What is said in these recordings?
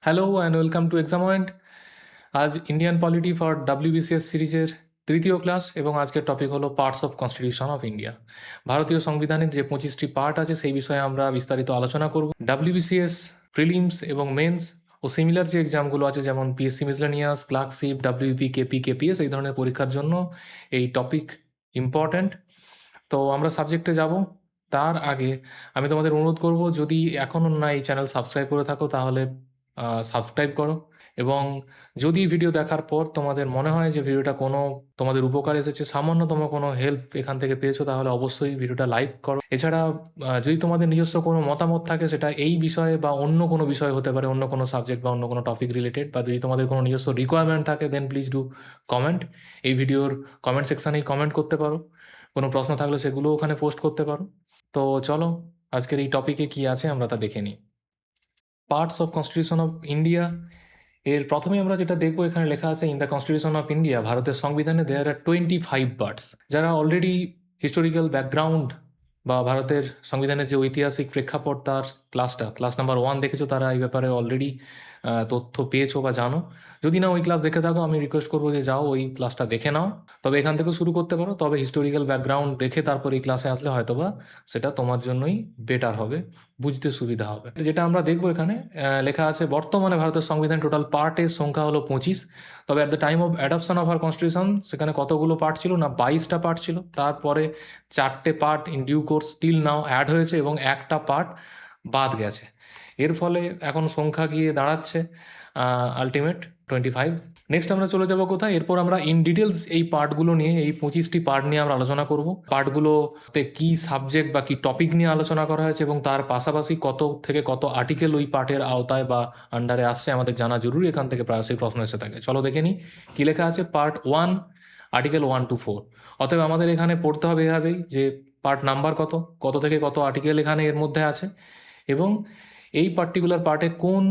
Hello and welcome to exam point. আজ Indian polity for WBCS সিরিজের তৃতীয় class এবং আজকের টপিক হলো parts of constitution of India. ভারতীয় সংবিধানের যে 25টি পার্ট আছে সেই বিষয়ে আমরা বিস্তারিত আলোচনা করব। ডাব্লিউবিসিএস প্রিলিমস এবং মেন্স ও সিমিলার যে এক্সামগুলো আছে যেমন PSC miscellaneous, clerkship, WP, KP, KPS এই ধরনের পরীক্ষার জন্য এই টপিক ইম্পর্ট্যান্ট। তো আমরা সাবজেক্টে যাব। তার আগে আমি তোমাদের অনুরোধ করব, যদি এখনও না এই চ্যানেল সাবস্ক্রাইব করে থাকো তাহলে সাবস্ক্রাইব করো, এবং যদি ভিডিও দেখার পর তোমাদের মনে হয় যে ভিডিওটা কোনো তোমাদের উপকার এসেছে, সামান্যতম কোনো হেল্প এখান থেকে পেয়েছো, তাহলে অবশ্যই ভিডিওটা লাইক করো। এছাড়া যদি তোমাদের নিজস্ব কোনো মতামত থাকে, সেটা এই বিষয়ে বা অন্য কোনো বিষয় হতে পারে, অন্য কোনো সাবজেক্ট বা অন্য কোনো টপিক রিলেটেড, বা যদি তোমাদের কোনো নিজস্ব রিকোয়ারমেন্ট থাকে দেন প্লিজ ডু কমেন্ট। এই ভিডিওর কমেন্ট সেকশানেই কমেন্ট করতে পারো, কোনো প্রশ্ন থাকলে সেগুলো ওখানে পোস্ট করতে পারো। তো চলো আজকের এই টপিকে কি আছে আমরা তা দেখে নিই। Parts of constitution of India এর প্রথমে আমরা যেটা দেখবো, এখানে লেখা আছে in the constitution of India, ভারতের সংবিধানে দেয়ার আর 25 পার্টস। যারা অলরেডি হিস্টোরিক্যাল ব্যাকগ্রাউন্ড বা ভারতের সংবিধানের যে ঐতিহাসিক প্রেক্ষাপট তার ক্লাস নাম্বার 1 দেখেছো, তারা এই ব্যাপারে অলরেডি তথ্য পেয়েছো বা জানো। যদি না ওই ক্লাস দেখে থাকো, আমি রিকোয়েস্ট করবো যে যাও ওই ক্লাসটা দেখে নাও, তবে এখান থেকে শুরু করতে পারো। তবে হিস্টোরিক্যাল ব্যাকগ্রাউন্ড দেখে তারপর এই ক্লাসে আসলে হয়তোবা সেটা তোমার জন্যই বেটার হবে, বুঝতে সুবিধা হবে। যেটা আমরা দেখবো এখানে লেখা আছে, বর্তমানে ভারতের সংবিধান টোটাল পার্টের সংখ্যা হলো 25। তবে at the time of adoption of our constitution সেখানে কতগুলো পার্ট ছিল না, 22টা পার্ট ছিল। তারপরে 4টে part in due course till now add হয়েছে এবং একটা পার্ট বাদ গেছে। এর ফলে এখন সংখ্যা গিয়ে দাঁড়াচ্ছে আলটিমেট 25। নেক্সট আমরা চলে যাব কোথায়, এরপর আমরা ইন ডিটেলস এই পার্টগুলো নিয়ে, এই 25টি পার্ট নিয়ে আমরা আলোচনা করব। পার্টগুলোতে কি সাবজেক্ট বা কি টপিক নিয়ে আলোচনা করা হয়েছে এবং তার পাশাপাশি কত থেকে কত আর্টিকেল ওই পার্টের আওতায় বা আন্ডারে আসছে আমাদের জানা জরুরি। এখান থেকে প্রায়শই প্রশ্ন এসে থাকে। চলো দেখে নিই কী লেখা আছে। Part 1, article 1 to 4। অতএব আমাদের এখানে পড়তে হবে এভাবেই যে পার্ট নাম্বার কত, কত থেকে কত আর্টিকেল এখানে এর মধ্যে আছে, এবং এই পার্টিকুলার পার্টে কোন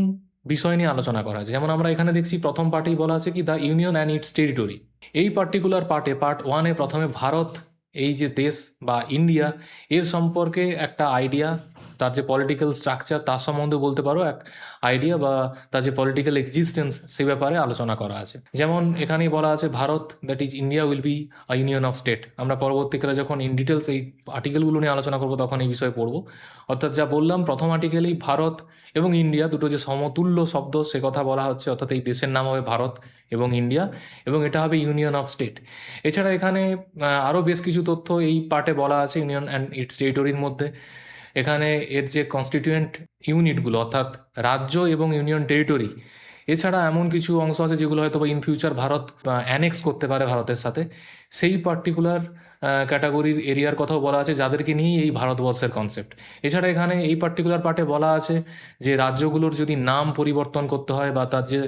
বিষয় নিয়ে আলোচনা করা আছে। যেমন আমরা এখানে দেখছি প্রথম পার্টেই বলা আছে কি the union and it's territory. এই পার্টিকুলার পার্টে পার্ট 1-এ প্রথমে ভারত, এই যে দেশ বা ইন্ডিয়া, এর সম্পর্কে একটা আইডিয়া, তার যে পলিটিক্যাল স্ট্রাকচার তার সম্বন্ধে বলতে পারো এক আইডিয়া, বা তার যে পলিটিক্যাল এক্সিস্টেন্স সেই ব্যাপারে আলোচনা করা আছে। যেমন এখানেই বলা আছে Bharat that is India will be a union of state. আমরা পরবর্তীকালে যখন ইন ডিটেলস এই আর্টিকেলগুলো নিয়ে আলোচনা করবো তখন এই বিষয়ে পড়বো। অর্থাৎ যা বললাম, প্রথম আর্টিকেলেই ভারত এবং ইন্ডিয়া দুটো যে সমতুল্য শব্দ সে কথা বলা হচ্ছে, অর্থাৎ এই দেশের নাম হবে ভারত এবং ইন্ডিয়া, এবং এটা হবে ইউনিয়ন অফ স্টেট। এছাড়া এখানে আরও বেশ কিছু তথ্য এই পার্টে বলা আছে ইউনিয়ন অ্যান্ড ইটস টেরিটরির মধ্যে। এখানে এর যে কনস্টিটিউয়েন্ট ইউনিটগুলো, অর্থাৎ রাজ্য এবং ইউনিয়ন টেরিটরি, এছাড়া এমন কিছু অংশ আছে যেগুলো হয়তো বা ইন ফিউচার ভারত অ্যানেক্স করতে পারে ভারতের সাথে, সেই পার্টিকুলার ক্যাটাগরির এরিয়ার কথাও বলা আছে, যাদেরকে নিয়েই এই ভারতবর্ষের কনসেপ্ট। এছাড়া এখানে এই পার্টিকুলার পার্টে বলা আছে যে রাজ্যগুলোর যদি নাম পরিবর্তন করতে হয় বা তার যে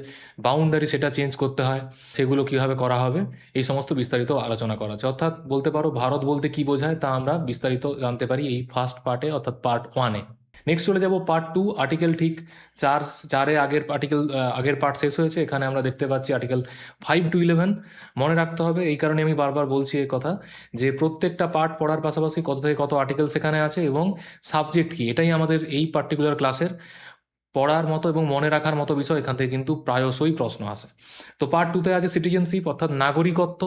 বাউন্ডারি সেটা চেঞ্জ করতে হয়, সেগুলো কীভাবে করা হবে, এই সমস্ত বিস্তারিত আলোচনা করা আছে। অর্থাৎ বলতে পারো ভারত বলতে কী বোঝায় তা আমরা বিস্তারিত জানতে পারি এই ফার্স্ট পার্টে, অর্থাৎ পার্ট 1-এ। নেক্সট চলে যাব পার্ট 2, আর্টিকেল ঠিক 4-এ আগের পার্ট শেষ হয়েছে। এখানে আমরা দেখতে পাচ্ছি আর্টিকেল 5 to 11। মনে রাখতে হবে, এই কারণে আমি বারবার বলছি এই কথা, যে প্রত্যেকটা পার্ট পড়ার পাশাপাশি কত থেকে কত আর্টিকেল সেখানে আছে এবং সাবজেক্ট কি, এটাই আমাদের এই পার্টিকুলার ক্লাসের পড়ার মতো এবং মনে রাখার মতো বিষয়। এখান থেকে কিন্তু প্রায়শই প্রশ্ন আসে। তো পার্ট 2-তে আছে সিটিজেনশিপ, অর্থাৎ নাগরিকত্ব।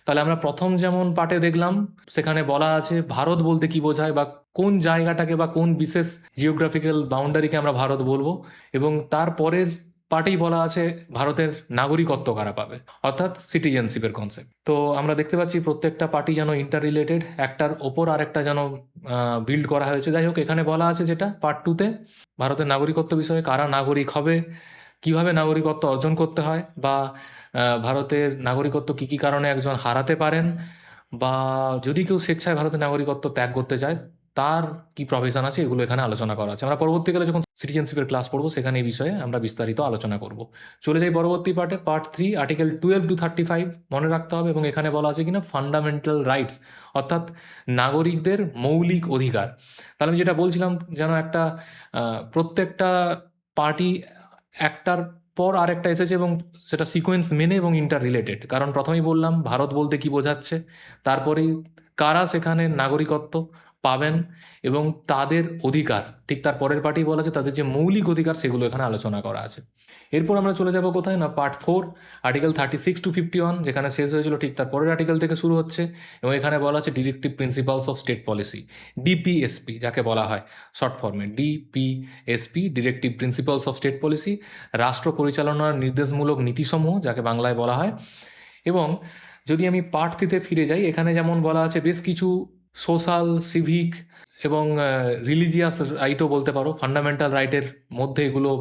তাহলে আমরা প্রথম যেমন পার্টে দেখলাম, সেখানে বলা আছে ভারত বলতে কি বোঝায় বা কোন জায়গাটাকে বা কোন বিশেষ জিওগ্রাফিক্যাল বাউন্ডারিকে আমরা ভারত বলবো, এবং তারপরের পার্টেই বলা আছে ভারতের নাগরিকত্ব কারা পাবে, অর্থাৎ সিটিজেনশিপের কনসেপ্ট। তো আমরা দেখতে পাচ্ছি প্রত্যেকটা পার্টি যেন ইন্টার রিলেটেড, একটার ওপর আরেকটা যেন বিল্ড করা হয়েছে। যাই হোক, এখানে বলা আছে যেটা পার্ট 2-তে ভারতের নাগরিকত্ব বিষয়ে, কারা নাগরিক হবে, কিভাবে নাগরিকত্ব অর্জন করতে হয়, বা ভারতের নাগরিকত্ব কী কী কারণে একজন হারাতে পারেন, বা যদি কেউ স্বেচ্ছায় ভারতের নাগরিকত্ব ত্যাগ করতে চায় তার কি প্রভিশন আছে, এগুলো এখানে আলোচনা করা আছে। আমরা পরবর্তীকালে যখন সিটিজেনশিপের ক্লাস পড়বো সেখানে এই বিষয়ে আমরা বিস্তারিত আলোচনা করব। চলে যাই পরবর্তী পার্টে, পার্ট 3, আর্টিকেল 12 to 35 মনে রাখতে হবে। এবং এখানে বলা আছে কিনা ফান্ডামেন্টাল রাইটস, অর্থাৎ নাগরিকদের মৌলিক অধিকার। তাহলে আমি যেটা বলছিলাম, যেন একটা প্রত্যেকটা পার্টি একটার পর আরেকটা এসেছে এবং সেটা সিকোয়েন্স মেনে এবং ইন্টার রিলেটেড। কারণ প্রথমেই বললাম ভারত বলতে কি বোঝাচ্ছে, তারপরেই কারা সেখানে নাগরিকত্ব পাবেন এবং তাদের অধিকার, ঠিক তার পরের পার্টেই বলা আছে তাদের যে মৌলিক অধিকার সেগুলো এখানে আলোচনা করা আছে। এরপর আমরা চলে যাব কোথায় না, পার্ট 4, আর্টিকেল 36 to 51, যেখানে শেষ হয়েছিল ঠিক তার পরের আর্টিকেল থেকে শুরু হচ্ছে এবং এখানে বলা আছে directive principles of state policy, DPSP যাকে বলা হয় শর্ট ফর্মে, DPSP, directive principles of state policy, রাষ্ট্র পরিচালনার নির্দেশমূলক নীতিসমূহ যাকে বাংলায় বলা হয়। এবং যদি আমি পার্ট 3-তে ফিরে যাই, এখানে যেমন বলা আছে বেশ কিছু সোশ্যাল, সিভিক এবং রিলিজিয়াস রাইটও বলতে পারো, ফান্ডামেন্টাল রাইটের মধ্যে এগুলো,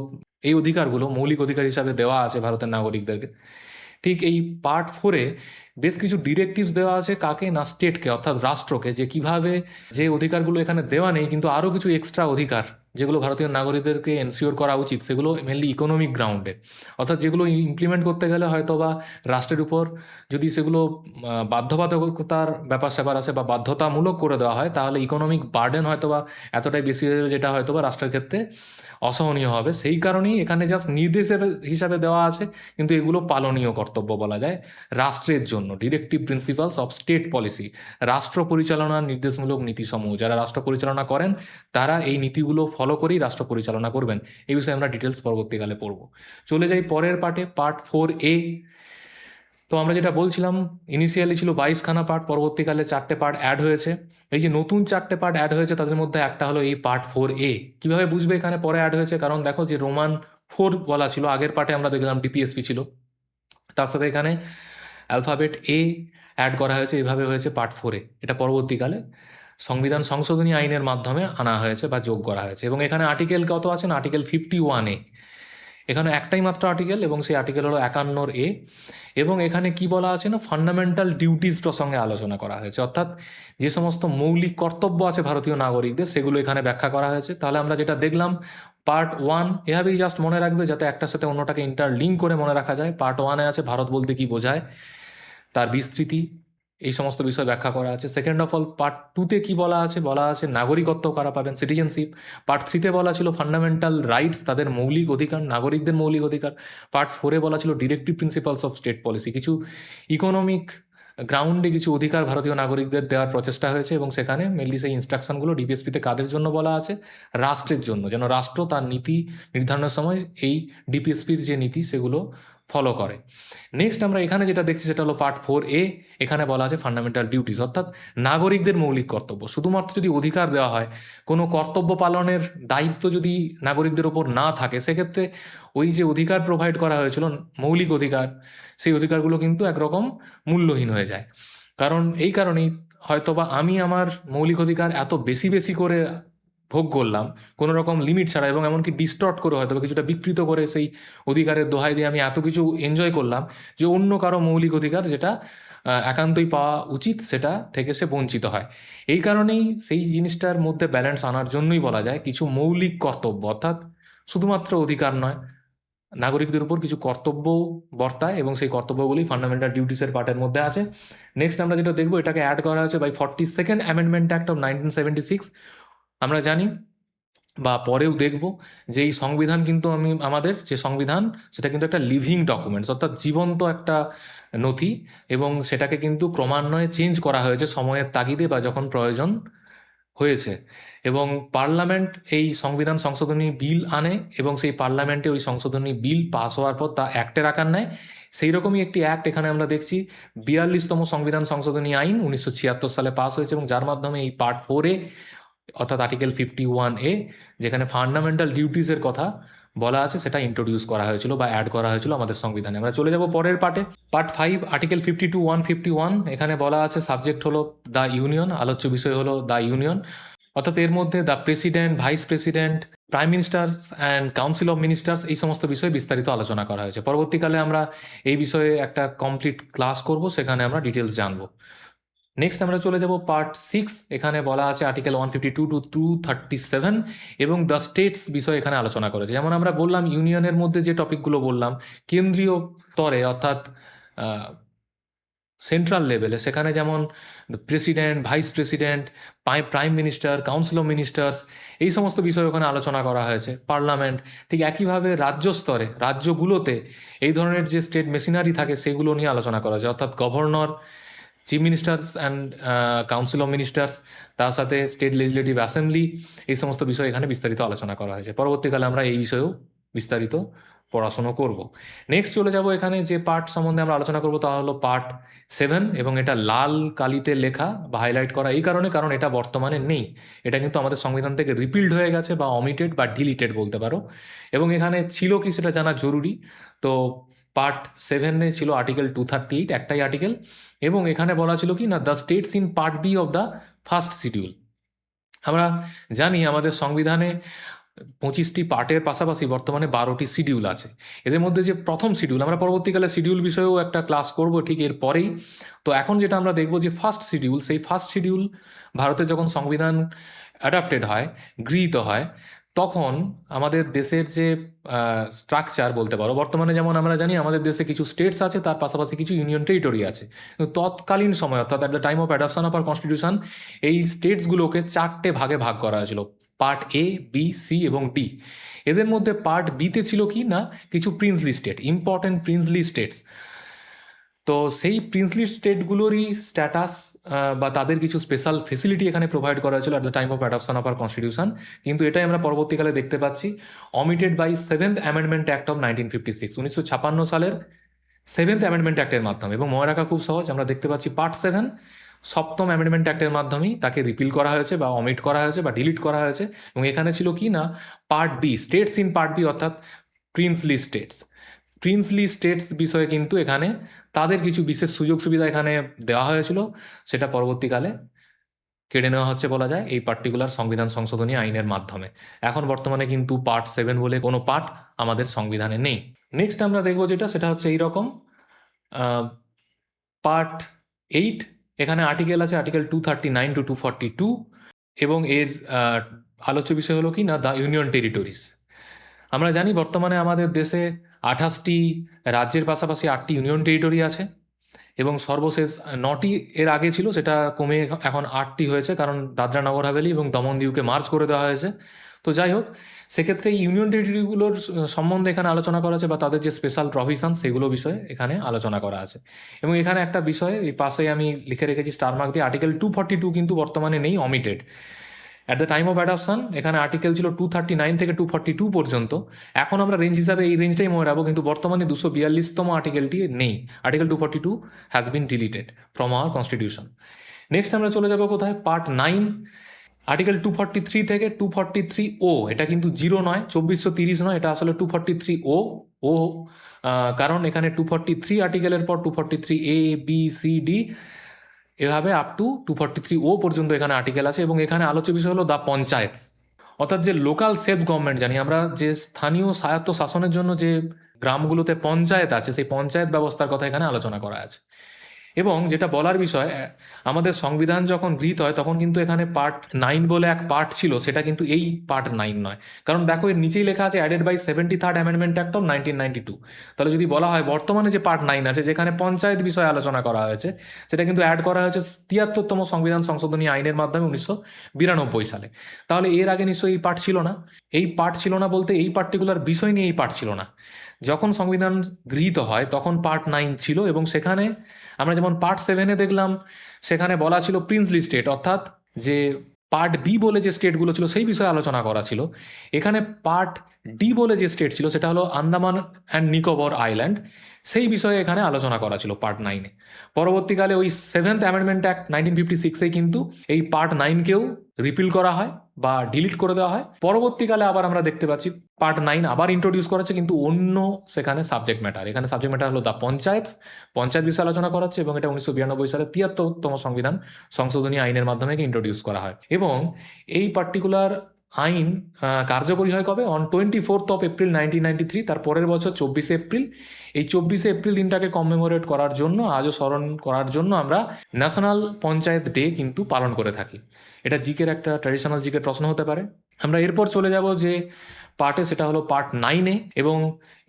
এই অধিকারগুলো মৌলিক অধিকার হিসাবে দেওয়া আছে ভারতের নাগরিকদেরকে। ঠিক এই পার্ট 4-এ বেশ কিছু ডিরেক্টিভস দেওয়া আছে কাকে না, স্টেটকে অর্থাৎ রাষ্ট্রকে, যে কিভাবে যে অধিকারগুলো এখানে দেওয়া নেই কিন্তু আরও কিছু এক্সট্রা অধিকার যেগুলো ভারতীয় নাগরিকদেরকে এনশিওর করা উচিত, সেগুলো মেনলি ইকোনমিক গ্রাউন্ডে, অর্থাৎ যেগুলো ইমপ্লিমেন্ট করতে গেলে হয়তো বা রাষ্ট্রের উপর যদি সেগুলো বাধ্যবাধকতার ব্যাপার স্যাপার আছে বা বাধ্যতামূলক করে দেওয়া হয় তাহলে ইকোনমিক বার্ডেন হয়তো বা এতটাই বেশি হয়ে যাবে যেটা হয়তো বা রাষ্ট্রের ক্ষেত্রে অসহনীয় হবে। সেই কারণেই এখানে জাস্ট নির্দেশ হিসাবে দেওয়া আছে, কিন্তু এগুলো পালনীয় কর্তব্য বলা যায় রাষ্ট্রের জন্য। Directive principles of state policy, রাষ্ট্র পরিচালনার নির্দেশমূলক নীতিসমূহ, যারা রাষ্ট্র পরিচালনা করেন তারা এই নীতিগুলো ফলো করেই রাষ্ট্র পরিচালনা করবেন। এই বিষয়ে আমরা ডিটেলস পরবর্তীকালে পড়ব। চলে যাই পরের পার্টে, পার্ট 4A। তো আমরা যেটা বলছিলাম, ইনিশিয়ালি ছিল 22খানা পার্ট, পরবর্তীকালে 4টে পার্ট অ্যাড হয়েছে। এই যে নতুন 4টে পার্ট অ্যাড হয়েছে তাদের মধ্যে একটা হলো এই পার্ট 4A। কীভাবে বুঝবে এখানে পরে অ্যাড হয়েছে? কারণ দেখো যে রোমান 4 বলা ছিল, আগের পার্টে আমরা দেখলাম ডিপিএসপি ছিল, তার সাথে এখানে অ্যালফাবেট A অ্যাড করা হয়েছে, এভাবে হয়েছে পার্ট 4A। এটা পরবর্তীকালে সংবিধান সংশোধনী আইনের মাধ্যমে আনা হয়েছে বা যোগ করা হয়েছে। এবং এখানে আর্টিকেল কত আছে না, আর্টিকেল 51A। এখানে একটাই মাত্র আর্টিকেল এবং সেই আর্টিকেল হলো 51A। এবং এখানে কি বলা আছে না, ফান্ডামেন্টাল ডিউটিস প্রসঙ্গে আলোচনা করা হয়েছে, অর্থাৎ যে সমস্ত মৌলিক কর্তব্য আছে ভারতীয় নাগরিকদের সেগুলো এখানে ব্যাখ্যা করা হয়েছে। তাহলে আমরা যেটা দেখলাম পার্ট 1, এভাবেই জাস্ট মনে রাখবে যাতে একটার সাথে অন্যটাকে ইন্টারলিঙ্ক করে মনে রাখা যায়। পার্ট 1-এ আছে ভারত বলতে কি বোঝায়, তার বিস্তৃতি, এই সমস্ত বিষয় ব্যাখ্যা করা আছে। সেকেন্ড অফ অল পার্ট 2-তে কি বলা আছে, বলা আছে নাগরিকত্ব কারা পাবেন, সিটিজেনশিপ। পার্ট 3-তে বলা ছিল ফান্ডামেন্টাল রাইটস, তাদের মৌলিক অধিকার, নাগরিকদের মৌলিক অধিকার। পার্ট 4-এ বলা ছিল directive principles of state policy, কিছু ইকোনমিক গ্রাউন্ডে কিছু অধিকার ভারতীয় নাগরিকদের দেওয়ার প্রচেষ্টা হয়েছে এবং সেখানে মেনলি সেই ইনস্ট্রাকশনগুলো ডিপিএসপিতে কাদের জন্য বলা আছে, রাষ্ট্রের জন্য, যেন রাষ্ট্র তার নীতি নির্ধারণের সময় এই ডিপিএসপির যে নীতি সেগুলো ফলো করে। নেক্সট আমরা এখানে যেটা দেখছি সেটা হলো পার্ট 4A। এখানে বলা আছে ফান্ডামেন্টাল ডিউটিস, অর্থাৎ নাগরিকদের মৌলিক কর্তব্য। শুধুমাত্র যদি অধিকার দেওয়া হয়, কোনো কর্তব্য পালনের দায়িত্ব যদি নাগরিকদের ওপর না থাকে, সেক্ষেত্রে ওই যে অধিকার প্রোভাইড করা হয়েছিল, মৌলিক অধিকার, সেই অধিকারগুলো কিন্তু একরকম মূল্যহীন হয়ে যায়। কারণ এই কারণেই হয়তোবা আমি আমার মৌলিক অধিকার এত বেশি বেশি করে ভোগ করলাম কোনো রকম লিমিট ছাড়া, এবং এমনকি ডিস্টর্ট করে হয়তো কিছুটা বিকৃত করে সেই অধিকারের দোহাই দিয়ে আমি এত কিছু এনজয় করলাম যে অন্য কারো মৌলিক অধিকার যেটা একান্তই পাওয়া উচিত সেটা থেকে সে বঞ্চিত হয়। এই কারণেই সেই জিনিসটার মধ্যে ব্যালেন্স আনার জন্যই বলা যায় কিছু মৌলিক কর্তব্য, অর্থাৎ শুধুমাত্র অধিকার নয়, নাগরিকদের উপর কিছু কর্তব্য বর্তায় এবং সেই কর্তব্যগুলি ফান্ডামেন্টাল ডিউটিসের পার্টের মধ্যে আছে। নেক্সট আমরা যেটা দেখবো, এটাকে অ্যাড করা হয়েছে by 42nd amendment act of 1976। আমরা জানি বা পরেও দেখব যে এই সংবিধান কিন্তু আমাদের যে সংবিধান সেটা কিন্তু একটা লিভিং ডকুমেন্টস, অর্থাৎ জীবন্ত একটা নথি, এবং সেটাকে কিন্তু ক্রমান্বয়ে চেঞ্জ করা হয়েছে সময়ের তাগিদে বা যখন প্রয়োজন হয়েছে। এবং পার্লামেন্ট এই সংবিধান সংশোধনী বিল আনে এবং সেই পার্লামেন্টে ওই সংশোধনী বিল পাস হওয়ার পর তা অ্যাক্টের আকার নেয়। সেই রকমই একটি অ্যাক্ট এখানে আমরা দেখছি 42তম সংবিধান সংশোধনী আইন 1976 সালে পাস হয়েছে, এবং যার মাধ্যমে এই পার্ট 4A অর্থাৎ আর্টিকেল 51A, যেখানে ফান্ডামেন্টাল ডিউটিসের কথা বলা আছে, সেটা ইন্ট্রোডিউস করা হয়েছিল বা অ্যাড করা হয়েছিল আমাদের সংবিধানে। আমরা চলে যাব পরের পার্টে, পার্ট 5, আর্টিকেল 52(1)51। এখানে বলা আছে সাবজেক্ট হলো দ্য ইউনিয়ন, আলোচ্য বিষয় হলো দ্য ইউনিয়ন, অর্থাৎ এর মধ্যে the president, vice president, prime ministers and council of ministers, এই সমস্ত বিষয়ে বিস্তারিত আলোচনা করা হয়েছে। পরবর্তীকালে আমরা এই বিষয়ে একটা কমপ্লিট ক্লাস করব, সেখানে আমরা ডিটেলস জানবো। নেক্সট আমরা চলে যাব পার্ট 6। এখানে বলা আছে আর্টিকেল 152 to 237 এবং দ্য স্টেটস বিষয়ে এখানে আলোচনা করেছে। যেমন আমরা বললাম ইউনিয়নের মধ্যে যে টপিকগুলো বললাম, কেন্দ্রীয় স্তরে অর্থাৎ সেন্ট্রাল লেভেলে, সেখানে যেমন president, vice president, prime minister, council of ministers, এই সমস্ত বিষয় ওখানে আলোচনা করা হয়েছে। পার্লামেন্ট, ঠিক একইভাবে রাজ্য স্তরে, রাজ্যগুলোতে এই ধরনের যে স্টেট মেশিনারি থাকে সেগুলো নিয়ে আলোচনা করা হয়েছে, অর্থাৎ governor, chief ministers and council of ministers, তার সাথে স্টেট লেজিসলেটিভ অ্যাসেম্বলি, এই সমস্ত বিষয় এখানে বিস্তারিত আলোচনা করা হয়েছে। পরবর্তীকালে আমরা এই বিষয়েও বিস্তারিত পড়াশুনো করব। নেক্সট চলে যাব, এখানে যে পার্ট সম্বন্ধে আমরা আলোচনা করব তা হলো পার্ট 7, এবং এটা লাল কালিতে লেখা বা হাইলাইট করা এই কারণ এটা বর্তমানে নেই। এটা কিন্তু আমাদের সংবিধান থেকে রিপিল্ড হয়ে গেছে বা অমিটেড বা ডিলিটেড বলতে পারো। এবং এখানে ছিল কি সেটা জানা জরুরি। তো পার্ট 7-এ ছিল আর্টিকেল 238, একটাই আর্টিকেল, এবং এখানে বলা ছিল কি না, the states in part B of the first schedule. আমরা জানি আমাদের সংবিধানে 25টি পার্টের পাশাপাশি বর্তমানে 12টি শিডিউল আছে। এদের মধ্যে যে প্রথম শিডিউল, আমরা পরবর্তীকালে শিডিউল বিষয়েও একটা ক্লাস করব ঠিক এর পরেই। তো এখন যেটা আমরা দেখব যে ফার্স্ট শিডিউল, সেই ফার্স্ট শিডিউল ভারতে যখন সংবিধান অ্যাডাপ্টেড হয়, গৃহীত হয়, তখন আমাদের দেশের যে স্ট্রাকচার বলতে পারো, বর্তমানে যেমন আমরা জানি আমাদের দেশে কিছু স্টেটস আছে, তার পাশাপাশি কিছু ইউনিয়ন টেরিটরি আছে। কিন্তু তৎকালীন সময়, অর্থাৎ at the time of adoption of our constitution, এই স্টেটসগুলোকে 4টে ভাগে ভাগ করা হয়েছিল, পার্ট এ, বি, সি এবং ডি। এদের মধ্যে পার্ট বিতে ছিল কি না, কিছু princely state, important princely states. তো সেই প্রিন্সলি স্টেটগুলোরই স্ট্যাটাস বা তাদের কিছু স্পেশাল ফেসিলিটি এখানে প্রোভাইড করা হয়েছিল at the time of adoption of our constitution. কিন্তু এটাই আমরা পরবর্তীকালে দেখতে পাচ্ছি omitted by 7th amendment act of 1956, 1956 সালের 7th অ্যামেন্ডমেন্ট অ্যাক্টের মাধ্যমে। এবং মনে রাখা খুব সহজ, আমরা দেখতে পাচ্ছি পার্ট 7 7ম অ্যামেন্ডমেন্ট অ্যাক্টের মাধ্যমেই তাকে রিপিল করা হয়েছে বা অমিট করা হয়েছে বা ডিলিট করা হয়েছে। এবং এখানে ছিল কি না, part B, states in part B, অর্থাৎ প্রিন্সলি স্টেটস। প্রিন্সলি স্টেটস বিষয়ে কিন্তু এখানে তাদের কিছু বিশেষ সুযোগ সুবিধা এখানে দেওয়া হয়েছিল, সেটা পরবর্তীকালে কেড়ে নেওয়া হচ্ছে বলা যায় এই পার্টিকুলার সংবিধান সংশোধনী আইনের মাধ্যমে। এখন বর্তমানে কিন্তু পার্ট 7 বলে কোনো পার্ট আমাদের সংবিধানে নেই। নেক্সট আমরা দেখব যেটা, সেটা হচ্ছে এইরকম পার্ট 8, এখানে আর্টিকেল আছে আর্টিকেল 239 to 242, এবং এর আলোচ্য বিষয় হলো কি না, দ্য ইউনিয়ন টেরিটরিজ। আমরা জানি বর্তমানে আমাদের দেশে 28টি রাজ্যের পাশাপাশি 8টি ইউনিয়ন টেরিটরি আছে, এবং সর্বশেষ 9টি এর আগে ছিল, সেটা কমে এখন 8টি হয়েছে, কারণ দাদরা নগর হাভেলি এবং দমন দিউকে মার্জ করে দেওয়া হয়েছে। তো যাই হোক, সেক্ষেত্রে ইউনিয়ন টেরিটরিগুলোর সম্বন্ধে এখানে আলোচনা করা আছে, বা তাদের যে স্পেশাল প্রভিশন সেগুলো বিষয়ে এখানে আলোচনা করা আছে। এবং এখানে একটা বিষয় এই পাশে আমি লিখে রেখেছি স্টার মার্ক দিয়ে, আর্টিকেল 242 কিন্তু বর্তমানে নেই, omitted. At the time of adoption এখানে আর্টিকেল ছিল 239 থেকে 242 পর্যন্ত। এখন আমরা রেঞ্জ হিসাবে এই রেঞ্জটাই মনে রাখবো, কিন্তু বর্তমানে 242তম আর্টিকেলটি নেই। Article 242 has been deleted from our constitution. Next আমরা চলে যাব কোথায়, পার্ট 9, আর্টিকেল 243 থেকে 243 ও। এটা কিন্তু 0 নয়, 2430 নয়, এটা আসলে 243 ও ও, কারণ এখানে 243 আর্টিকেলের পর 243 এ, বি, সি, ডি, এভাবে আপ টু 243 ও পর্যন্ত এখানে আর্টিকেল আছে। এবং এখানে আলোচ্য বিষয় হলো দ্য পঞ্চায়েত, অর্থাৎ যে লোকাল সেলফ গভর্নমেন্ট জানি আমরা, যে স্থানীয় স্বায়ত্ত শাসনের জন্য যে গ্রামগুলোতে পঞ্চায়েত আছে, সেই পঞ্চায়েত ব্যবস্থার কথা এখানে আলোচনা করা আছে। এবং যেটা বলার বিষয়, আমাদের সংবিধান যখন গৃহীত হয় তখন কিন্তু এখানে পার্ট 9 বলে এক পার্ট ছিল, সেটা কিন্তু এই পার্ট 9 নয়। কারণ দেখো এর নিচেই লেখা আছে added by 73rd amendment act of 1992। তাহলে যদি বলা হয় বর্তমানে যে পার্ট 9 আছে, যেখানে পঞ্চায়েত বিষয়ে আলোচনা করা হয়েছে, সেটা কিন্তু অ্যাড করা হয়েছে 73তম সংবিধান সংশোধনী আইনের মাধ্যমে 1992 সালে। তাহলে এর আগে নিশ্চয়ই এই পার্ট ছিল না। এই পার্ট ছিল না বলতে এই পার্টিকুলার বিষয় নিয়ে এই পার্ট ছিল না। যখন সংবিধান গৃহীত হয় তখন পার্ট 9 ছিল, এবং সেখানে আমরা যেমন পার্ট 7-এ দেখলাম, সেখানে বলা ছিল প্রিন্সলি স্টেট, অর্থাৎ যে পার্ট বি বলে যে স্টেটগুলো ছিল সেই বিষয়ে আলোচনা করা ছিল। এখানে পার্ট ডি বলে যে স্টেট ছিল সেটা হলো আন্দামান অ্যান্ড নিকোবর আইল্যান্ড, সেই বিষয়ে এখানে আলোচনা করা ছিল পার্ট 9-এ। পরবর্তীকালে ওই 7th অ্যামেন্ডমেন্ট অ্যাক্ট 1956-এ কিন্তু এই পার্ট 9কেও রিপিল করা হয় বা ডিলিট করে দেওয়া হয়। পরবর্তীকালে আবার আমরা দেখতে পাচ্ছি পার্ট 9 আবার ইন্ট্রোডিউস করেছে, কিন্তু অন্য সেখানে সাবজেক্ট ম্যাটার। এখানে সাবজেক্ট ম্যাটার হলো দ্য পঞ্চায়েত বিষয়ে আলোচনা করা হচ্ছে, এবং এটা 1992 সালে 73তম সংবিধান সংশোধনী আইনের মাধ্যমে ইন্ট্রোডিউস করা হয়। এবং এই পার্টিকুলার আইন কার্যকরী হয় কবে, অন 24th of April 1993, তার পরের বছর 24শে এপ্রিল। এই 24শে এপ্রিল দিনটাকে কমেমোরেট করার জন্য, আজও স্মরণ করার জন্য আমরা ন্যাশনাল পঞ্চায়েত ডে কিন্তু পালন করে থাকি। এটা জিকের একটা ট্র্যাডিশনাল জিকের প্রশ্ন হতে পারে। আমরা এরপর চলে যাব যে পার্টে, সেটা হলো পার্ট 9-এ। এবং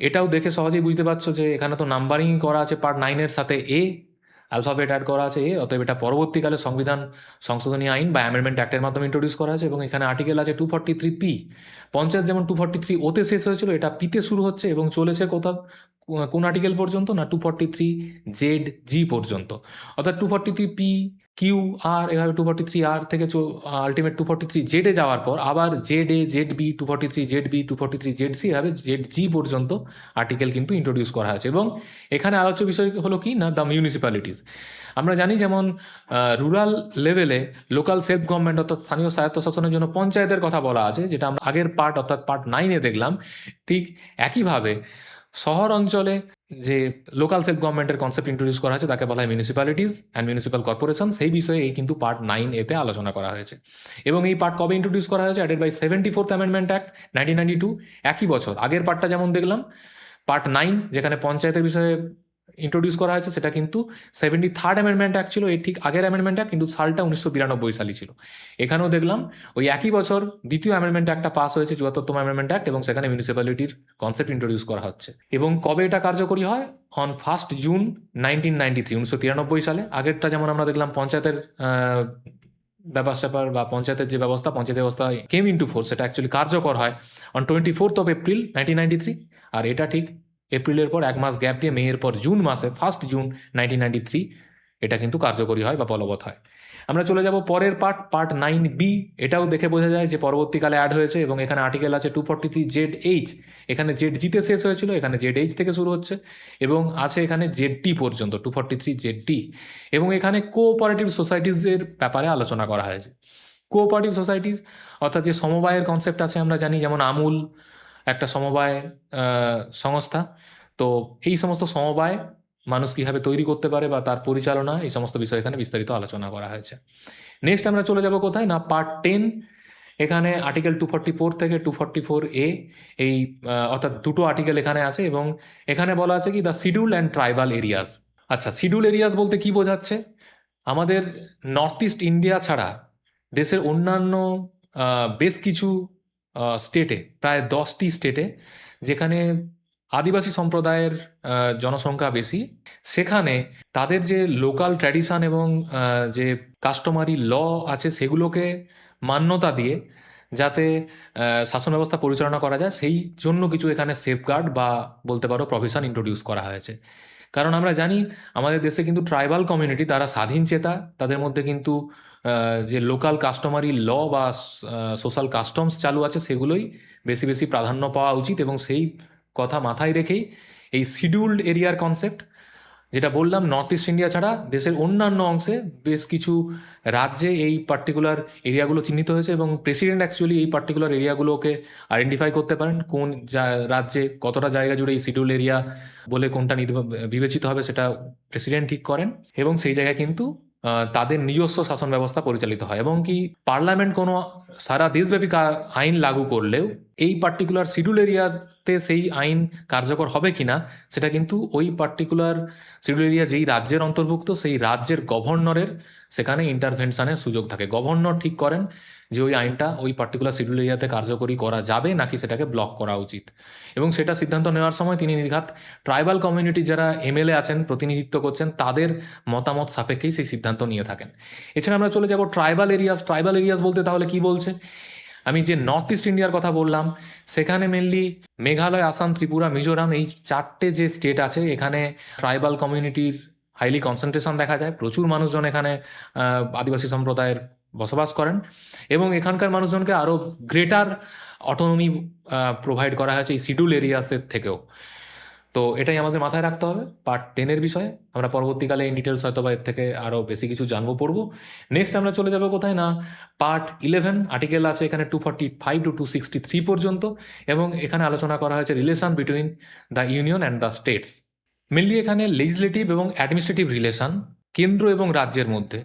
এটাও দেখে সহজেই বুঝতে পারছো যে এখানে তো নাম্বারিং করা আছে পার্ট 9-এর সাথে এ, অ্যালফাবেট অ্যাড করা আছে এ, অতএব এটা পরবর্তীকালে সংবিধান সংশোধনী আইন বা অ্যামেন্ডমেন্ট অ্যাক্টের মাধ্যমে ইন্ট্রোডিউস করা আছে। এবং এখানে আর্টিকেল আছে 243 পি। পঞ্চায়েত যেমন 243 ওতে শেষ হয়েছিল, এটা পিতে শুরু হচ্ছে এবং চলেছে কোথাও কোন আর্টিকেল পর্যন্ত না 243 ZG পর্যন্ত, অর্থাৎ 243 P কিউ আর এভাবে 243 R থেকে আলটিমেট 243 Z যাওয়ার পর আবার ZA ZB 243 ZB 243 ZC এভাবে ZG পর্যন্ত আর্টিকেল কিন্তু ইন্ট্রোডিউস করা হয়েছে। এবং এখানে আলোচ্য বিষয় হলো কি না দ্য মিউনিসিপ্যালিটিস। আমরা জানি যেমন রুরাল লেভেলে লোকাল সেলফ গভর্নমেন্ট অর্থাৎ স্থানীয় স্বায়ত্তশাসনের জন্য পঞ্চায়েতের কথা বলা আছে, যেটা আমরা আগের পার্ট অর্থাৎ পার্ট 9-এ দেখলাম। ঠিক একইভাবে শহর অঞ্চলে যে লোকাল সেলফ গভর্নমেন্টের কনসেপ্ট ইন্ট্রোডিউস করা হয়েছে তাকে বলা হয় মিউনিসিপ্যালিটিস অ্যান্ড মিউনিসিপ্যাল কর্পোরেশন। সেই বিষয়ে এই কিন্তু পার্ট 9-এতে আলোচনা করা হয়েছে। এবং এই পার্ট কবে ইন্ট্রোডিউস করা হয়েছে? Added by 74th amendment act 1992। একই বছর আগের পার্টটা যেমন দেখলাম পার্ট 9 যেখানে পঞ্চায়েতের বিষয়ে ইন্ট্রোডিউস করা হয়েছে, সেটা কিন্তু 73rd অ্যামেন্ডমেন্ট অ্যাক্ট ছিল, এর ঠিক আগের অ্যামেন্ডমেন্ট অ্যাক্ট, কিন্তু সালটা 1992 সালই ছিল। এখানেও দেখলাম ওই একই বছর দ্বিতীয় অ্যামেন্ডমেন্ট অ্যাক্টটা পাস হয়েছে, 74তম অ্যামেন্ডমেন্ট অ্যাক্ট, এবং সেখানে মিউনিসিপ্যালিটির কনসেপ্ট ইন্ট্রোডিউস করা হচ্ছে। এবং কবে এটা কার্যকরী হয়? অন 1 জুন 1993, 1993 সালে। আগেরটা যেমন আমরা দেখলাম পঞ্চায়েতের ব্যাপার বা পঞ্চায়েতের যে ব্যবস্থা, পঞ্চায়েত ব্যবস্থা কেম ইন্টু ফোর্স, সেটা অ্যাকচুয়ালি কার্যকর হয় অন 24th এপ্রিল 1993। আর এটা ঠিক এপ্রিলের পর 1 মাস গ্যাপ দিয়ে মেয়ের পর জুন মাসে 1 জুন 1993 এটা কিন্তু কার্যকরী হয় বা বলবৎ হয়। আমরা চলে যাব পরের পার্ট 9B। এটাও দেখে বোঝা যায় যে পরবর্তীকালে অ্যাড হয়েছে, এবং এখানে আর্টিকেল আছে 243 ZH। এখানে ZG-তে শেষ হয়েছিল, এখানে ZH থেকে শুরু হচ্ছে, এবং আছে এখানে ZT পর্যন্ত 243 ZT। এবং এখানে কোঅপারেটিভ সোসাইটিসের ব্যাপারে আলোচনা করা হয়েছে। কোঅপারেটিভ সোসাইটিস অর্থাৎ যে সমবায়ের কনসেপ্ট আছে আমরা জানি, যেমন আমুল একটা সমবায় সংস্থা। তো এই সমস্ত সমবায় মানুষ কীভাবে তৈরি করতে পারে বা তার পরিচালনা, এই সমস্ত বিষয় এখানে বিস্তারিত আলোচনা করা হয়েছে। নেক্সট আমরা চলে যাব কোথায় না পার্ট 10। এখানে আর্টিকেল 244 থেকে 244A, এই অর্থাৎ দুটো আর্টিকেল এখানে আছে, এবং এখানে বলা আছে কি the schedule and tribal areas. আচ্ছা, শিডিউল এরিয়াস বলতে কি বোঝাচ্ছে? আমাদের নর্থ ইস্ট ইন্ডিয়া ছাড়া দেশের অন্যান্য বেশ কিছু স্টেটে, প্রায় 10টি স্টেটে যেখানে আদিবাসী সম্প্রদায়ের জনসংখ্যা বেশি, সেখানে তাদের যে লোকাল ট্র্যাডিশন এবং যে কাস্টমারি ল আছে সেগুলোকে মান্যতা দিয়ে যাতে শাসন ব্যবস্থা পরিচালনা করা যায়, সেই জন্য কিছু এখানে সেফগার্ড বা বলতে পারো প্রভিশন ইন্ট্রোডিউস করা হয়েছে। কারণ আমরা জানি আমাদের দেশে কিন্তু ট্রাইবাল কমিউনিটি, তারা স্বাধীন চেতা, তাদের মধ্যে কিন্তু যে লোকাল কাস্টমারি ল বা সোশ্যাল কাস্টমস চালু আছে সেগুলোই বেশি বেশি প্রাধান্য পাওয়া উচিত। এবং সেই কথা মাথায় রেখেই এই শিডিউলড এরিয়ার কনসেপ্ট, যেটা বললাম নর্থ ইস্ট ইন্ডিয়া ছাড়া দেশের অন্যান্য অংশে বেশ কিছু রাজ্যে এই পার্টিকুলার এরিয়াগুলো চিহ্নিত হয়েছে, এবং প্রেসিডেন্ট অ্যাকচুয়ালি এই পার্টিকুলার এরিয়াগুলোকে আইডেন্টিফাই করতে পারেন কোন রাজ্যে কতটা জায়গা জুড়ে এই শিডিউল এরিয়া বলে কোনটা বিবেচিত হবে, সেটা প্রেসিডেন্ট ঠিক করেন, এবং সেই জায়গায় কিন্তু তাদের নিজস্ব শাসন ব্যবস্থা পরিচালিত হয়। এবং কি পার্লামেন্ট কোনো সারা দেশব্যাপী আইন লাগু করলেও এই পার্টিকুলার শিডিউল এরিয়াতে সেই আইন কার্যকর হবে কিনা সেটা কিন্তু ওই পার্টিকুলার শিডিউল এরিয়া যেই রাজ্যের অন্তর্ভুক্ত সেই রাজ্যের গভর্নরের সেখানে ইন্টারভেনশনের সুযোগ থাকে। গভর্নর ঠিক করেন যে ওই আইনটা ওই পার্টিকুলার শিডিউল এরিয়াতে কার্যকরী করা যাবে নাকি সেটাকে ব্লক করা উচিত, এবং সেটা সিদ্ধান্ত নেওয়ার সময় তিনি নির্ঘাত ট্রাইবাল কমিউনিটি যারা এমএলএ আছেন, প্রতিনিধিত্ব করছেন, তাদের মতামত সাপেক্ষেই সেই সিদ্ধান্ত নিয়ে থাকেন। এছাড়া আমরা চলে যাব ট্রাইবাল এরিয়াস। ট্রাইবাল এরিয়াস বলতে তাহলে কি বলছে? আমি যে নর্থ ইস্ট ইন্ডিয়ার কথা বললাম সেখানে মেনলি মেঘালয়, আসাম, ত্রিপুরা, মিজোরাম, এই 4টে যে স্টেট আছে এখানে ট্রাইবাল কমিউনিটির হাইলি কনসেন্ট্রেশন দেখা যায়। প্রচুর মানুষজন এখানে আদিবাসী সম্প্রদায়ের বসবাস করেন, এবং এখানকার মানুষজনকে আরও গ্রেটার অটোনমি প্রোভাইড করা হয়েছে এই শিডিউল এরিয়াসের থেকেও। তো এটাই আমাদের মাথায় রাখতে হবে পার্ট 10-এর বিষয়ে। আমরা পরবর্তীকালে ইন ডিটেলস হয়তো বা এর থেকে আরও বেশি কিছু জানবো, পড়বো। নেক্সট আমরা চলে যাবো কোথায় না পার্ট 11। আর্টিকেল আছে এখানে 245 to 263 পর্যন্ত, এবং এখানে আলোচনা করা হয়েছে relation between the union and the states. Mainly এখানে লেজিসলেটিভ এবং অ্যাডমিনিস্ট্রেটিভ রিলেশন কেন্দ্র এবং রাজ্যের মধ্যে,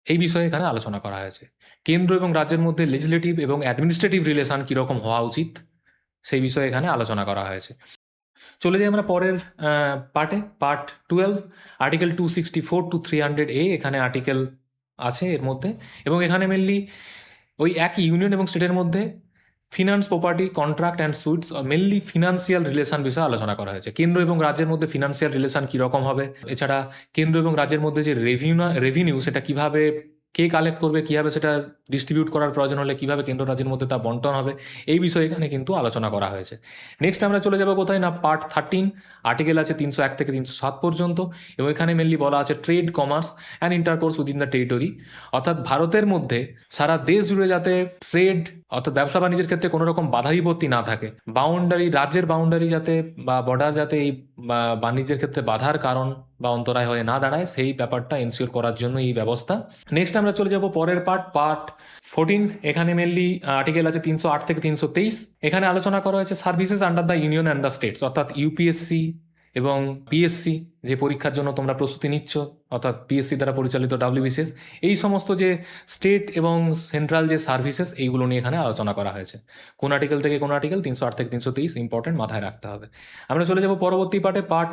এই বিষয়ে এখানে আলোচনা করা হয়েছে। কেন্দ্র এবং রাজ্যের মধ্যে লেজিসলেটিভ এবং অ্যাডমিনিস্ট্রেটিভ রিলেশন কীরকম হওয়া উচিত সেই বিষয়ে এখানে আলোচনা করা হয়েছে। চলে যাই আমরা পরের পার্টে, পার্ট 12। আর্টিকেল 264 to 300A এখানে আর্টিকেল আছে এর মধ্যে, এবং এখানে মেনলি ওই একই ইউনিয়ন এবং স্টেটের মধ্যে finance, property, contract and sweets, mainly financial relation বিষয়ে আলোচনা করা হয়েছে। কেন্দ্র এবং রাজ্যের মধ্যে ফিনান্সিয়াল রিলেশন কীরকম হবে, এছাড়া কেন্দ্র এবং রাজ্যের মধ্যে যে রেভিনিউ সেটা কিভাবে কে কালেক্ট করবে, কীভাবে সেটা ডিস্ট্রিবিউট করার প্রয়োজন হলে কীভাবে কেন্দ্র রাজ্যের মধ্যে তা বন্টন হবে, এই বিষয়ে এখানে কিন্তু আলোচনা করা হয়েছে। নেক্সট আমরা চলে যাব কোথায় না পার্ট 13, আর্টিকেল আছে 301 থেকে 307 পর্যন্ত, এবং এখানে মেনলি বলা আছে trade, commerce and intercourse within the territory, অর্থাৎ ভারতের মধ্যে সারা দেশ জুড়ে যাতে ট্রেড অর্থাৎ ব্যবসা বাণিজ্যের ক্ষেত্রে কোনো রকম বাধা বিপত্তি না থাকে, বাউন্ডারি, রাজ্যের বাউন্ডারি যাতে বা বর্ডার যাতে এই বাণিজ্যের ক্ষেত্রে বাধার কারণ বা অন্তরায় হয়ে না দাঁড়ায়, সেই ব্যাপারটা এনশিওর করার জন্য এই ব্যবস্থা। নেক্সট আমরা চলে যাব পরের পার্ট 14, এখানে মেনলি আর্টিকেল আছে 308 থেকে 323। এখানে আলোচনা করা হয়েছে services under the union and the states, অর্থাৎ ইউপিএসসি এবং পিএসসি যে পরীক্ষার জন্য তোমরা প্রস্তুতি নিচ্ছ, অর্থাৎ পিএসসি দ্বারা পরিচালিত ডাব্লিউবিসিএস, এই সমস্ত যে স্টেট এবং সেন্ট্রাল যে সার্ভিসেস, এইগুলো নিয়ে এখানে আলোচনা করা হয়েছে। কোন আর্টিকেল থেকে কোন আর্টিকেল, 308 থেকে 323, ইম্পর্টেন্ট, মাথায় রাখতে হবে। আমরা চলে যাব পরবর্তী পার্ট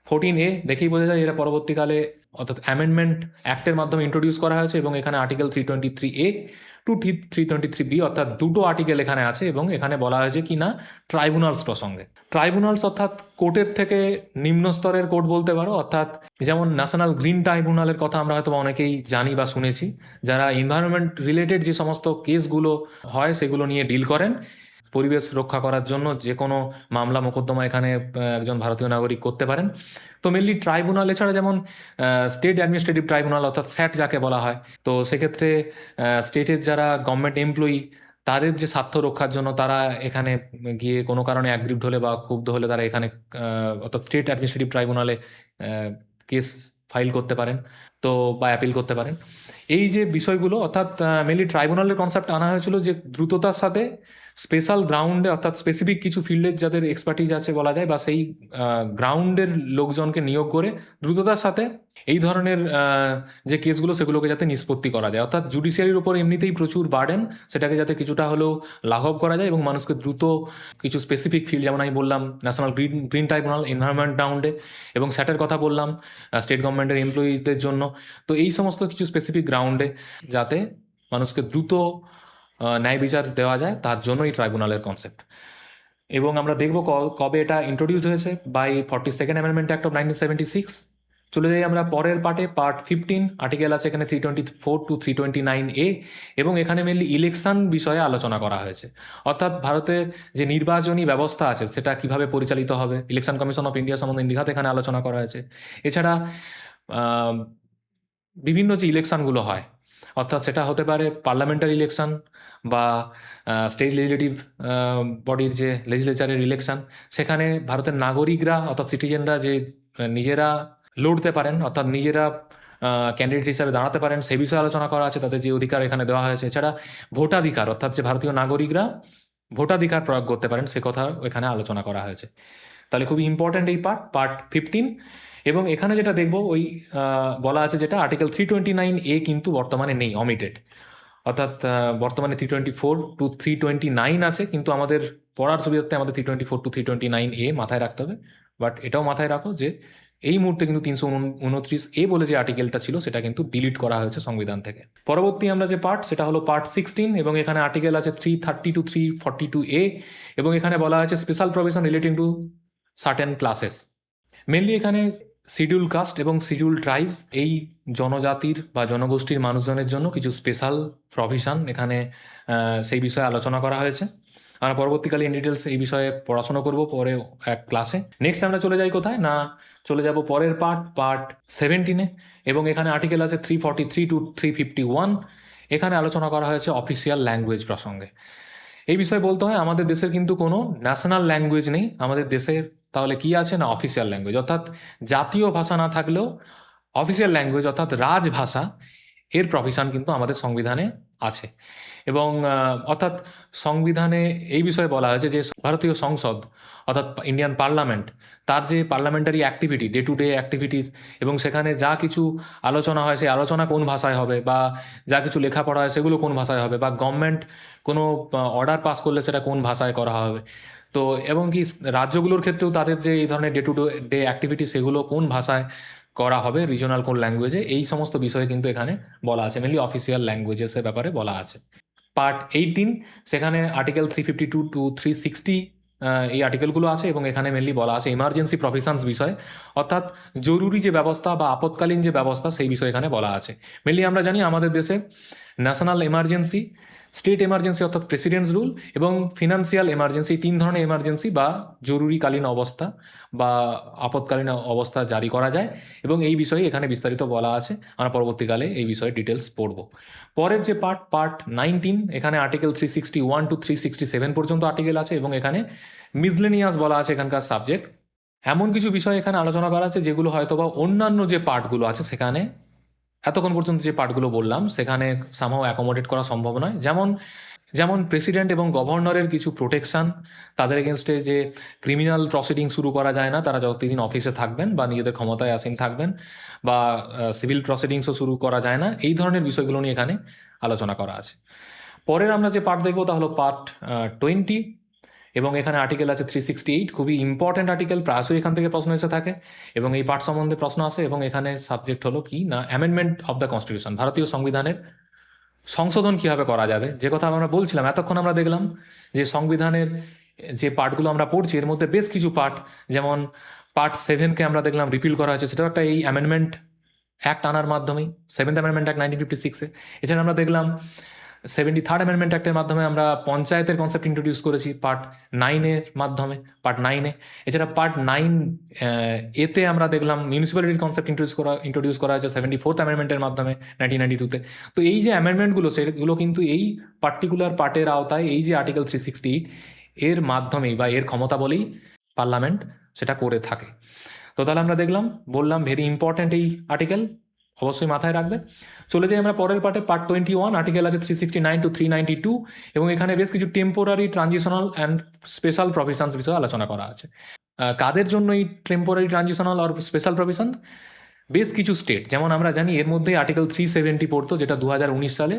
14A। দেখেই বোঝা যায় এটা পরবর্তীকালে অর্থাৎ অ্যামেন্ডমেন্ট অ্যাক্টের মাধ্যমে ইন্ট্রোডিউস করা হয়েছে, এবং এখানে আর্টিকেল 323A টু 323B, অর্থাৎ দুটো আর্টিকেল এখানে আছে, এবং এখানে বলা হয়েছে কি না ট্রাইব্যুনালস প্রসঙ্গে। ট্রাইব্যুনালস অর্থাৎ কোর্টের থেকে নিম্ন স্তরের কোর্ট বলতে পারো, অর্থাৎ যেমন ন্যাশনাল গ্রিন ট্রাইব্যুনালের কথা আমরা হয়তো অনেকেই জানি বা শুনেছি, যারা এনভায়রনমেন্ট রিলেটেড যে সমস্ত কেসগুলো হয় সেগুলো নিয়ে ডিল করেন। পরিবেশ রক্ষা করার জন্য যে কোনো মামলা মোকদ্দমা এখানে একজন ভারতীয় নাগরিক করতে পারেন। তো মেনলি ট্রাইব্যুনাল এছাড়া যেমন স্টেট অ্যাডমিনিস্ট্রেটিভ ট্রাইব্যুনাল অর্থাৎ স্যাট যাকে বলা হয়, তো সেক্ষেত্রে স্টেটের যারা গভর্নমেন্ট এমপ্লয়ি তাদের যে স্বার্থ রক্ষার জন্য তারা এখানে গিয়ে কোনো কারণে অ্যাগ্রিভড হলে বা ক্ষুব্ধ হলে তারা এখানে অর্থাৎ স্টেট অ্যাডমিনিস্ট্রেটিভ ট্রাইব্যুনালে কেস ফাইল করতে পারেন, তো বা অ্যাপিল করতে পারেন। এই যে বিষয়গুলো অর্থাৎ মেনলি ট্রাইব্যুনালের কনসেপ্ট আনা হয়েছিল যে দ্রুততার সাথে স্পেশাল গ্রাউন্ডে অর্থাৎ স্পেসিফিক কিছু ফিল্ডের যাদের এক্সপার্টিজ আছে বলা যায়, বা সেই গ্রাউন্ডের লোকজনকে নিয়োগ করে দ্রুততার সাথে এই ধরনের যে কেসগুলো সেগুলোকে যাতে নিষ্পত্তি করা যায়, অর্থাৎ জুডিশিয়ারির উপর এমনিতেই প্রচুর বার্ডেন, সেটাকে যাতে কিছুটা হলেও লাঘব করা যায় এবং মানুষকে দ্রুত কিছু স্পেসিফিক ফিল্ড, যেমন আমি বললাম ন্যাশনাল গ্রিন ট্রাইব্যুনাল এনভায়রনমেন্ট গ্রাউন্ডে, এবং স্যাটের কথা বললাম স্টেট গভর্নমেন্টের এমপ্লয়িদের জন্য। তো এই সমস্ত কিছু স্পেসিফিক গ্রাউন্ডে যাতে মানুষকে দ্রুত ন্যায় বিচার দেওয়া যায়, তার জন্য এই ট্রাইব্যুনালের কনসেপ্ট। এবং আমরা দেখব কবে এটা ইন্ট্রোডিউসড হয়েছে, by 42nd amendment act of 1976। চলে যাই আমরা পরের পার্ট 15, আর্টিকেল আছে এখানে 324 টু 329A, এবং এখানে মেনলি ইলেকশন বিষয়ে আলোচনা করা হয়েছে, অর্থাৎ ভারতের যে নির্বাচনী ব্যবস্থা আছে সেটা কিভাবে পরিচালিত হবে, ইলেকশন কমিশন অফ ইন্ডিয়া সম্বন্ধে নিঘাত এখানে আলোচনা করা হয়েছে। এছাড়া বিভিন্ন যে ইলেকশনগুলো হয়, অর্থাৎ সেটা হতে পারে পার্লামেন্টারি ইলেকশন বা স্টেট লেজিসলেটিভ বডির যে লেজিসলেচারের ইলেকশন, সেখানে ভারতের নাগরিকরা অর্থাৎ সিটিজেনরা যে নিজেরা লড়তে পারেন, অর্থাৎ নিজেরা ক্যান্ডিডেট হিসাবে দাঁড়াতে পারেন, সেই বিষয়ে আলোচনা করা আছে, তাদের যে অধিকার এখানে দেওয়া হয়েছে। এছাড়া ভোটাধিকার অর্থাৎ যে ভারতীয় নাগরিকরা ভোটাধিকার প্রয়োগ করতে পারেন সে কথা এখানে আলোচনা করা হয়েছে। তাহলে খুবই ইম্পর্ট্যান্ট এই পার্ট 15। এবং এখানে যেটা দেখব ওই বলা আছে যেটা আর্টিকেল 329A কিন্তু বর্তমানে নেই, অমিটেড, অর্থাৎ বর্তমানে 324 টু 329 আছে, কিন্তু আমাদের পড়ার সুবিধার্থে আমাদের 324 টু 329A মাথায় রাখতে হবে। বাট এটাও মাথায় রাখো যে এই মুহূর্তে কিন্তু 329A বলে যে আর্টিকেলটা ছিল সেটা কিন্তু ডিলিট করা হয়েছে সংবিধান থেকে। পরবর্তী আমরা যে পার্ট সেটা হলো পার্ট 16, এবং এখানে আর্টিকেল আছে 330 টু 342A, এবং এখানে বলা হয়েছে special provision relating to certain classes. Mainly এখানে শিডিউল কাস্ট এবং শিডিউল ট্রাইবস, এই জনজাতির বা জনগোষ্ঠীর মানুষজনের জন্য কিছু স্পেশাল প্রভিশন এখানে সেই বিষয়ে আলোচনা করা হয়েছে। আমরা পরবর্তীকালে ইন ডিটেলস এই বিষয়ে পড়াশোনা করব পরে এক ক্লাসে। নেক্সট আমরা চলে যাই কোথায় না, চলে যাব পরের পার্ট 17-এ, এবং এখানে আর্টিকেল আছে 343 টু 351। এখানে আলোচনা করা হয়েছে অফিসিয়াল ল্যাঙ্গুয়েজ প্রসঙ্গে। এই বিষয়ে বলতে হয় আমাদের দেশের কিন্তু কোনো ন্যাশনাল ল্যাঙ্গুয়েজ নেই আমাদের দেশের, তাহলে কি আছে না অফিসিয়াল ল্যাঙ্গুয়েজ, অর্থাৎ জাতীয় ভাষা না থাকলেও অফিসিয়াল ল্যাঙ্গুয়েজ অর্থাৎ রাজভাষা এর প্রভিশন কিন্তু আমাদের সংবিধানে আছে। এবং অর্থাৎ সংবিধানে এই বিষয়ে বলা হয়েছে যে ভারতীয় সংসদ অর্থাৎ ইন্ডিয়ান পার্লামেন্ট, তার যে parliamentary activity, day to day activities, এবং সেখানে যা কিছু আলোচনা হয় সেই আলোচনা কোন ভাষায় হবে, বা যা কিছু লেখাপড়া হয় সেগুলো কোন ভাষায় হবে, বা গভর্নমেন্ট কোনো অর্ডার পাস করলে সেটা কোন ভাষায় করা হবে, তো এবং কি রাজ্যগুলোর ক্ষেত্রেও তাদের যে এই ধরনের ডে টু ডে অ্যাক্টিভিটি সেগুলো কোন ভাষায় করা হবে, রিজনাল কোন ল্যাঙ্গুয়েজে, এই সমস্ত বিষয়ে কিন্তু এখানে বলা আছে, মেনলি অফিসিয়াল ল্যাঙ্গুয়েজেসের ব্যাপারে বলা আছে। পার্ট 18, সেখানে আর্টিকেল 352 টু 360 এই আর্টিকেলগুলো আছে এবং এখানে মেনলি বলা আছে ইমার্জেন্সি প্রভিশনস বিষয়ে, অর্থাৎ জরুরি যে ব্যবস্থা বা আপৎকালীন যে ব্যবস্থা সেই বিষয়ে এখানে বলা আছে। মেনলি আমরা জানি আমাদের দেশে ন্যাশনাল এমার্জেন্সি, স্টেট এমার্জেন্সি অর্থাৎ প্রেসিডেন্টস রুল এবং ফিনান্সিয়াল এমার্জেন্সি, এই 3 ধরনের এমার্জেন্সি বা জরুরিকালীন অবস্থা বা আপৎকালীন অবস্থা জারি করা যায় এবং এই বিষয়ে এখানে বিস্তারিত বলা আছে। আমরা পরবর্তীকালে এই বিষয়ে ডিটেলস পড়ব। পরের যে পার্ট 19, এখানে আর্টিকেল 361 টু 367 পর্যন্ত আর্টিকেল আছে এবং এখানে মিসলেনিয়াস বলা আছে এখানকার সাবজেক্ট। এমন কিছু বিষয় এখানে আলোচনা করা আছে যেগুলো হয়তোবা অন্যান্য যে পার্টগুলো আছে সেখানে, এতক্ষণ পর্যন্ত যে পার্টগুলো বললাম সেখানে সামহাও অ্যাকোমোডেট করা সম্ভব নয়। যেমন প্রেসিডেন্ট এবং গভর্নরের কিছু প্রোটেকশন, তাদের এগেনস্টে যে ক্রিমিনাল প্রসিডিং শুরু করা যায় না তারা যতদিন অফিসে থাকবেন বা নিজেদের ক্ষমতায় আসীন থাকবেন, বা সিভিল প্রসিডিংসও শুরু করা যায় না, এই ধরনের বিষয়গুলো নিয়ে এখানে আলোচনা করা আছে। পরের আমরা যে পার্ট দেখবো তা হলো পার্ট 20 এবং এখানে আর্টিকেল আছে 368, খুবই ইম্পর্ট্যান্ট আর্টিকেল, প্রায়শই এখান থেকে প্রশ্ন এসে থাকে এবং এই পার্ট সম্বন্ধে প্রশ্ন আসে এবং এখানে সাবজেক্ট হলো কি না অ্যামেন্ডমেন্ট অফ দ্য কনস্টিটিউশন, ভারতীয় সংবিধানের সংশোধন কিভাবে করা যাবে। যে কথা আমরা বলছিলাম এতক্ষণ, আমরা দেখলাম যে সংবিধানের যে পার্টগুলো আমরা পড়ছি এর মধ্যে বেশ কিছু পার্ট, যেমন পার্ট 7কে আমরা দেখলাম রিপিল করা হয়েছে, সেটাও একটা এই অ্যামেন্ডমেন্ট অ্যাক্ট আনার মাধ্যমেই, 7th অ্যামেন্ডমেন্ট অ্যাক্ট 1956-এ। এছাড়া আমরা দেখলাম 73rd অ্যামেন্ডমেন্ট অ্যাক্টের মাধ্যমে আমরা পঞ্চায়েতের কনসেপ্ট ইন্ট্রোডিউস করেছি পার্ট 9-এর মাধ্যমে, পার্ট 9-এ। এছাড়া পার্ট 9-এতে আমরা দেখলাম মিউনিসিপ্যালিটির কনসেপ্ট ইন্ট্রোডিউস করা হয়েছে 74th অ্যামেন্ডমেন্টের মাধ্যমে 1992-তে। তো এই যে অ্যামেন্ডমেন্টগুলো সেগুলো কিন্তু এই পার্টিকুলার পার্টের আওতায়, এই যে আর্টিকেল 368 এর মাধ্যমেই বা এর ক্ষমতা বলেই পার্লামেন্ট সেটা করে থাকে। তো তাহলে আমরা বললাম ভেরি ইম্পর্ট্যান্ট এই আর্টিকেল, অবশ্যই মাথায় রাখবে। চলে যাই আমরা পরের পার্টে, পার্ট 21, আর্টিকেল আছে 369 টু 392 এবং এখানে বেশ কিছু temporary, transitional and special provisions বিষয়ে আলোচনা করা আছে। কাদের জন্য এই টেম্পোরারি, ট্রানজিশনাল আর স্পেশাল প্রভিশন? বেশ কিছু স্টেট, যেমন আমরা জানি এর মধ্যে আর্টিকেল 370 পড়তো, যেটা 2019 সালে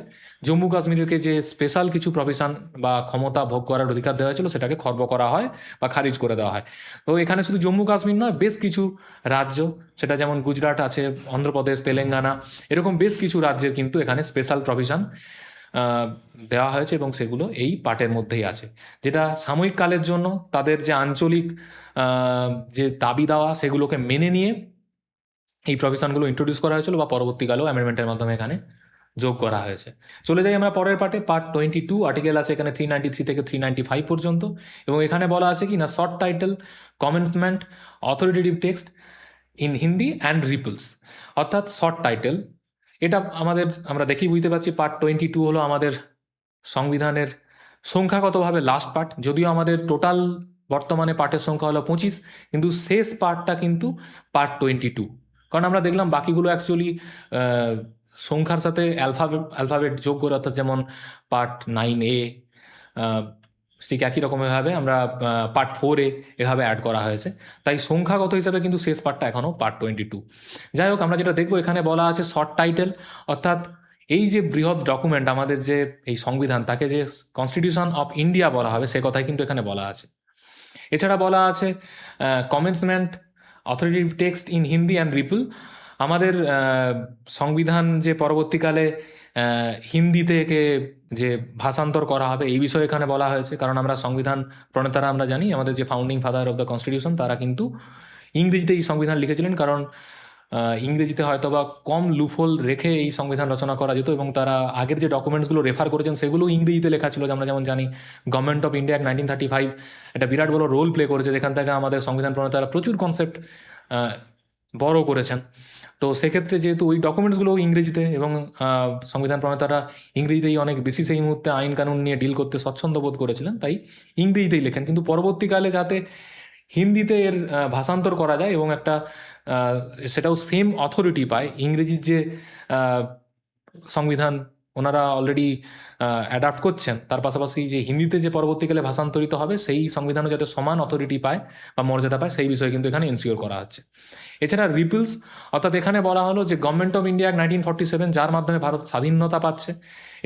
জম্মু কাশ্মীরকে যে স্পেশাল কিছু প্রভিশন বা ক্ষমতা ভোগ করার অধিকার দেওয়া হয়েছিল সেটাকে খর্ব করা হয় বা খারিজ করে দেওয়া হয়। তো এখানে শুধু জম্মু কাশ্মীর নয়, বেশ কিছু রাজ্য, সেটা যেমন গুজরাট আছে, অন্ধ্রপ্রদেশ, তেলেঙ্গানা, এরকম বেশ কিছু রাজ্যের কিন্তু এখানে স্পেশাল প্রভিশন দেওয়া হয়েছে এবং সেগুলো এই পার্টের মধ্যেই আছে, যেটা সাময়িক কালের জন্য তাদের যে আঞ্চলিক যে দাবি দেওয়া সেগুলোকে মেনে নিয়ে এই প্রভিশনগুলো ইন্ট্রোডিউস করা হয়েছিল বা পরবর্তীকালেও অ্যামেন্ডমেন্টের মাধ্যমে এখানে যোগ করা হয়েছে। চলে যাই আমরা পরের পার্টে, পার্ট 22, আর্টিকেল আছে এখানে 393 থেকে 395 পর্যন্ত এবং এখানে বলা আছে কি না short title, commencement, authoritative text in Hindi and ripples, অর্থাৎ শর্ট টাইটেল। এটা আমরা দেখেই বুঝতে পারছি পার্ট 22 হলো আমাদের সংবিধানের সংখ্যাগতভাবে লাস্ট পার্ট, যদিও আমাদের টোটাল বর্তমানে পার্টের সংখ্যা হলো 25, কিন্তু শেষ পার্টটা কিন্তু পার্ট 22, কারণ আমরা দেখলাম বাকিগুলো অ্যাকচুয়ালি সংখ্যার সাথে অ্যালফাবেট যোগ করে, অর্থাৎ যেমন পার্ট 9A ঠিক একই রকমভাবে আমরা পার্ট 4A এভাবে অ্যাড করা হয়েছে, তাই সংখ্যাগত হিসাবে কিন্তু শেষ পার্টটা এখনও পার্ট 22। যাই হোক, আমরা যেটা দেখবো এখানে বলা আছে শর্ট টাইটেল, অর্থাৎ এই যে বৃহৎ ডকুমেন্ট আমাদের যে এই সংবিধান, তাকে যে কনস্টিটিউশন অফ ইন্ডিয়া বলা হবে সে কথাই কিন্তু এখানে বলা আছে। এছাড়া বলা আছে commencement, authoritative text in Hindi and ripple, আমাদের সংবিধান যে পরবর্তীকালে হিন্দি থেকে যে ভাষান্তর করা হবে এই বিষয়ে এখানে বলা হয়েছে, কারণ আমরা সংবিধান প্রণেতারা আমরা জানি আমাদের যে founding father of the constitution তারা কিন্তু ইংরেজিতে এই সংবিধান লিখেছিলেন, কারণ ইংরেজিতে হয়তো বা কম লুফোল রেখে এই সংবিধান রচনা করা যেত এবং তারা আগের যে ডকুমেন্টসগুলো রেফার করেছেন সেগুলো ইংরেজিতে লেখা ছিল। আমরা যেমন জানি গভর্নমেন্ট অফ ইন্ডিয়া 1935 একটা বিরাট বড় রোল প্লে করেছে, যেখান থেকে আমাদের সংবিধান প্রণেতারা প্রচুর কনসেপ্ট বড় করেছেন। তো সেক্ষেত্রে যেহেতু ওই ডকুমেন্টসগুলো ইংরেজিতে এবং সংবিধান প্রণেতারা ইংরেজিতেই অনেক বেশি সেই মুহূর্তে আইন কানুন নিয়ে ডিল করতে স্বচ্ছন্দ বোধ করেছিলেন, তাই ইংরেজিতেই লেখেন, কিন্তু পরবর্তীকালে যাতে হিন্দিতে এর ভাষান্তর করা যায় এবং একটা সেটাও সেম অথরিটি পায়, ইংরেজির যে সংবিধান ওনারা অলরেডি অ্যাডাপ্ট করছেন তার পাশাপাশি যে হিন্দিতে যে পরবর্তীকালে ভাষান্তরিত হবে সেই সংবিধানও যাতে সমান অথরিটি পায় বা মর্যাদা পায় সেই বিষয়ে কিন্তু এখানে এনশিওর করা হচ্ছে। এছাড়া রিপিলস, অর্থাৎ এখানে বলা হলো যে গভর্নমেন্ট অফ ইন্ডিয়া 1947 যার মাধ্যমে ভারত স্বাধীনতা পাচ্ছে,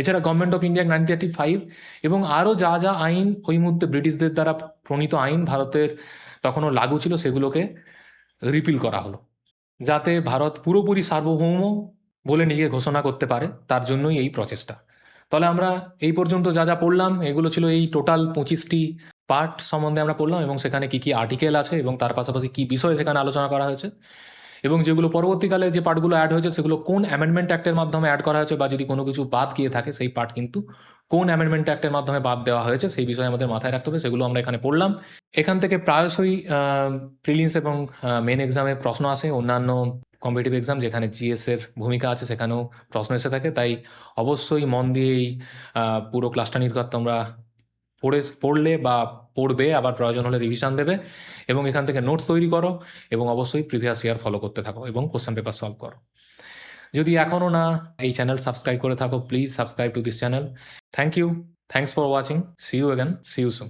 এছাড়া গভর্নমেন্ট অফ ইন্ডিয়া 1935 এবং আরও যা যা আইন ওই মুহূর্তে ব্রিটিশদের দ্বারা প্রণীত আইন ভারতের তখনও লাগু ছিল সেগুলোকে রিপিল করা হলো, যাতে ভারত পুরোপুরি সার্বভৌম বলে নিজে ঘোষণা করতে পারে, তার জন্যই এই প্রচেষ্টা। তাহলে আমরা এই পর্যন্ত যা যা পড়লাম এগুলো ছিল এই টোটাল 25টি পার্ট সম্বন্ধে আমরা পড়লাম এবং সেখানে কী কী আর্টিকেল আছে এবং তার পাশাপাশি কী বিষয়ে সেখানে আলোচনা করা হয়েছে এবং যেগুলো পরবর্তীকালে যে পার্টগুলো অ্যাড হয়েছে সেগুলো কোন অ্যামেন্ডমেন্ট অ্যাক্টের মাধ্যমে অ্যাড করা হয়েছে বা যদি কোনো কিছু বাদ গিয়ে থাকে সেই পার্ট কিন্তু কোন অ্যামেন্ডমেন্ট অ্যাক্টের মাধ্যমে বাদ দেওয়া হয়েছে সেই বিষয়ে আমাদের মাথায় রাখতে হবে, সেগুলো আমরা এখানে পড়লাম। এখান থেকে প্রায়শই প্রিলিমস এবং মেন এক্সামে প্রশ্ন আসে, অন্যান্য কম্পিটিটিভ এক্সাম যেখানে জিএস এর ভূমিকা আছে সেখানেও প্রশ্ন এসে থাকে, তাই অবশ্যই মন দিয়েই পুরো ক্লাসটা নির্ঘাত তোমরা পড়লে বা পড়বে, আবার প্রয়োজন হলে রিভিশন দেবে এবং এখান থেকে নোটস তৈরি করো এবং অবশ্যই প্রিভিয়াস ইয়ার ফলো করতে থাকো এবং কোশ্চেন পেপার সলভ করো। যদি এখনও না এই চ্যানেল সাবস্ক্রাইব করে থাকো, please subscribe to this channel. Thank you, thanks for watching, see you again, see you soon.